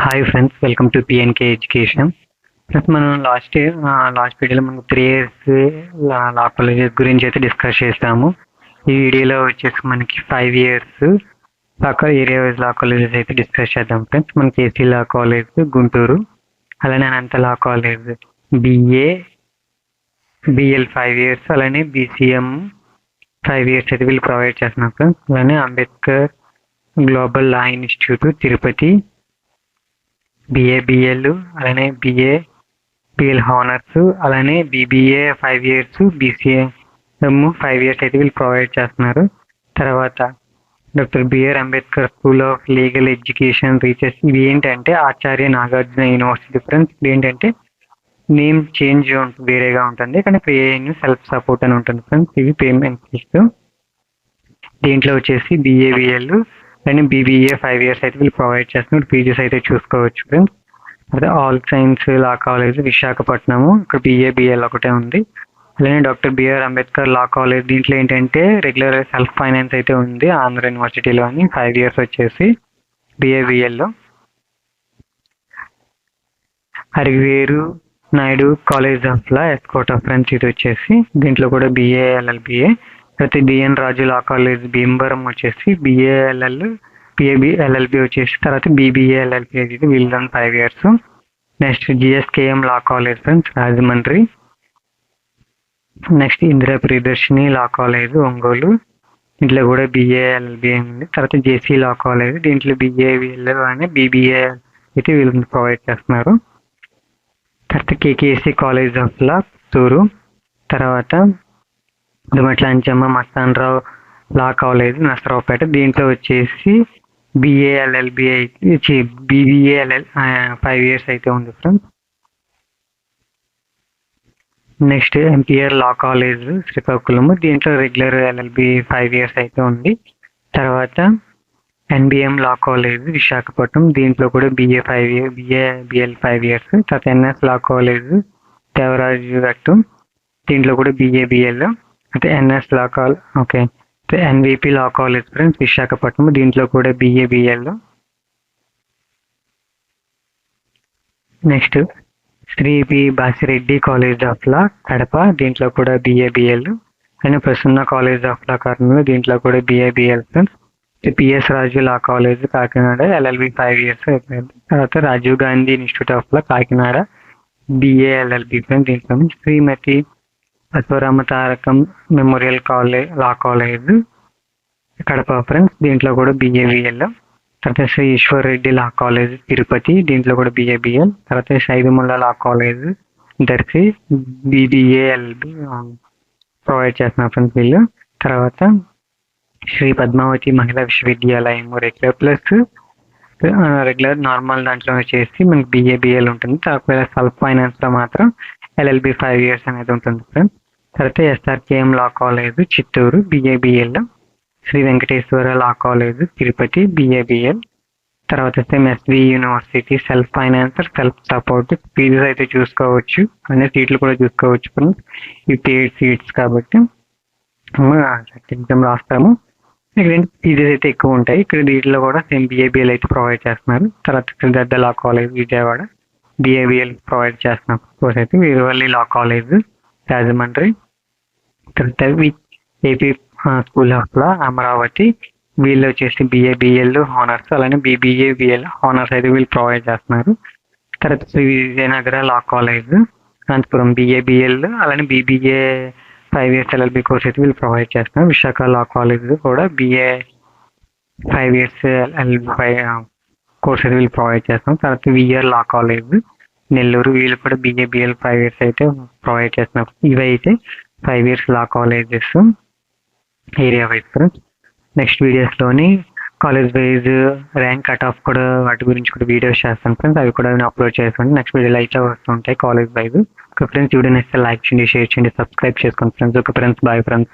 Hi friends, welcome to PNK education. Friends, మనం last వీడియోలో మనం 3 ఇయర్స్ లా కాలేజెస్ గురించి అయితే డిస్కస్ చేస్తాము. ఈ వీడియోలో వచ్చేసి మనకి 5 years area wise law colleges అయితే డిస్కస్ చేద్దాం ఫ్రెండ్స్. మనకి ఏసీ లా కాలేజ్ గుంటూరు, అలానే Anantha law college BL 5 years, అలానే బీసీఎం 5 ఇయర్స్ అయితే వీళ్ళు ప్రొవైడ్ చేస్తున్నాం ఫ్రెండ్స్. అలానే Ambedkar global law institute Tirupati BABL, అలానే బిఏబిఎల్ హానర్స్, అలానే బీబీఏ 5 ఇయర్స్, బీసీఎం 5 ఇయర్స్ అయితే వీళ్ళు ప్రొవైడ్ చేస్తున్నారు. తర్వాత doctor BR Ambedkar school of legal education research, ఇవి ఏంటంటే ఆచార్య నాగార్జున యూనివర్సిటీ ఫ్రెండ్స్. ఇది ఏంటంటే నేమ్ చేంజ్ వేరేగా ఉంటుంది, కానీ ఏఎన్యు సెల్ఫ్ సపోర్ట్ అని ఉంటుంది ఫ్రెండ్స్. ఇవి పేమెంట్ ఇస్తూ దీంట్లో వచ్చేసి బిఏబిఎల్ అండ్ బీబీఏ 5 ఇయర్స్ అయితే వీళ్ళు ప్రొవైడ్ చేస్తున్నారు. పీజీస్ అయితే చూసుకోవచ్చు ఫ్రెండ్స్. అదే all science law college Visakhapatnam, ఇక్కడ బిఏబిఎల్ ఒకటే ఉంది. అలానే doctor BR Ambedkar law college, దీంట్లో ఏంటంటే రెగ్యులర్ సెల్ఫ్ ఫైనాన్స్ అయితే ఉంది ఆంధ్ర యూనివర్సిటీలో అని. 5 ఇయర్స్ వచ్చేసి బిఏబిఎల్లో. అరివేరు Naidu college of law S Kota friends, ఇది వచ్చేసి దీంట్లో కూడా బిఏఎల్ఎల్బిఏ. అయితే BN Raju law college Bhimavaram వచ్చేసి బిఏబిఎల్ఎల్బి వచ్చేసి, తర్వాత బీబీఏఎల్ఎల్బి అయితే వీళ్ళు 5 years. Next GSKM law college friends Rajahmundry. Next Indira Priyadarshini law college Ongole, దీంట్లో కూడా బిఏఎల్ఎల్బి ఉంది. తర్వాత జేసీ లా కాలేజ్, దీంట్లో బిఏవిఎల్ అని బీబీఏ అయితే వీళ్ళు ప్రొవైడ్ చేస్తున్నారు. తర్వాత కేకేఎస్సి కాలేజ్ ఆఫ్ లా పుత్తూరు, తర్వాత దుమట్ల అంచమ్మ మస్తాన్రావు లా కాలేజ్ నసరావుపేట, దీంట్లో వచ్చేసి బిఏఎల్ఎల్బి అయితే బిబిఏఎల్ఎల్ 5 ఇయర్స్ అయితే ఉంది friends. Next MPR law college Srikakulam, దీంట్లో రెగ్యులర్ ఎల్ఎల్బి 5 ఇయర్స్ అయితే ఉంది. తర్వాత ఎన్బిఎం లా కాలేజ్ విశాఖపట్నం, దీంట్లో కూడా బిఏబిఎల్ 5 ఇయర్స్. తర్వాత NS law college Devaraju Gattu, దీంట్లో కూడా బిఏబిఎల్. అంటే NS law okay. NVP law college friends Visakhapatnam, దీంట్లో కూడా BA BL. Next Shri P Basireddy college of law Kadapa, దీంట్లో కూడా BA BL. And Prasanna college of law Kurnool, దీంట్లో కూడా BA BL friends. PS Raju law college Kakinada LLB 5 years అయిపోయింది. తర్వాత Rajiv Gandhi institute of law Kakinada BA LLB friends, దీంట్లో Shrimati అశ్వరామ Tarakam memorial college law college Kadapa friends, దీంట్లో కూడా బిఏబిఎల్. తర్వాత శ్రీ ఈశ్వర్ రెడ్డి లా కాలేజ్ తిరుపతి, దీంట్లో కూడా బిఏబిఎల్. తర్వాత సైదుముల్లా లా కాలేజ్ దర్శి బిబిఏఎల్బి ప్రొవైడ్ చేస్తున్నారు ఫ్రెండ్స్ వీళ్ళు. తర్వాత శ్రీ పద్మావతి మహిళా విశ్వవిద్యాలయం రెగ్యులర్ నార్మల్ దాంట్లో వచ్చేసి మనకి బిఏబిఎల్ ఉంటుంది. ఒకవేళ సెల్ఫ్ ఫైనాన్స్ లో మాత్రం ఎల్ఎల్బి 5 ఇయర్స్ అనేది ఉంటుంది ఫ్రెండ్స్. తర్వాత SRKM law college Chittoor BA BL. Shri Venkateswara law college Tirupati BA BL. తర్వాత SV university self financer self support, fees అయితే చూసుకోవచ్చు, అనే సీట్లు కూడా చూసుకోవచ్చు ఫ్రెండ్స్. ఈ పెయిడ్ సీట్స్ కాబట్టి ఎగ్జామ్ రాస్తాము. ఇక్కడ ఫీజెస్ అయితే ఎక్కువ ఉంటాయి. ఇక్కడ దీంట్లో కూడా సేమ్ బిఏబిఎల్ అయితే ప్రొవైడ్ చేస్తున్నారు. తర్వాత Siddhartha law college Vijayawada BA BL provide చేస్తున్నారు కోర్స్ అయితే. Veeravalli law college Rajahmundry. తర్వాత AP school of law Amaravati, వీళ్ళు వచ్చేసి బిఏబిఎల్ హానర్స్, అలానే బీబీఏబిఎల్ హానర్స్ అయితే వీళ్ళు ప్రొవైడ్ చేస్తున్నారు. తర్వాత Shri Vijayanagara law college Anantapur BABL, అలానే బీబీఏ 5 ఇయర్స్ ఎల్ఎల్బి కోర్స్ అయితే వీళ్ళు ప్రొవైడ్ చేస్తున్నారు. విశాఖ లా కాలేజ్ కూడా బిఏ 5 ఇయర్స్ ఎల్ఎల్బి కోర్స్ అయితే వీళ్ళు ప్రొవైడ్ చేస్తున్నారు. తర్వాత విఆర్ లా కాలేజ్ నెల్లూరు, వీళ్ళు కూడా బిఏబిఎల్ 5 ఇయర్స్ అయితే ప్రొవైడ్ చేస్తున్నారు. ఇవైతే 5 years law colleges area wise friends. Next వీడియోస్లోని college wise rank cut off కూడా వాటి గురించి కూడా వీడియోస్ చేస్తాను ఫ్రెండ్స్. అవి కూడా నేను అప్లోడ్ చేస్తాను. నెక్స్ట్ వీడియోలో అయితే వస్తుంటాయి college wise. Okay friends, video నచ్చితే లైక్ చేయండి, షేర్ చేయండి, సబ్స్క్రైబ్ చేసుకోండి friends. Okay friends, bye friends.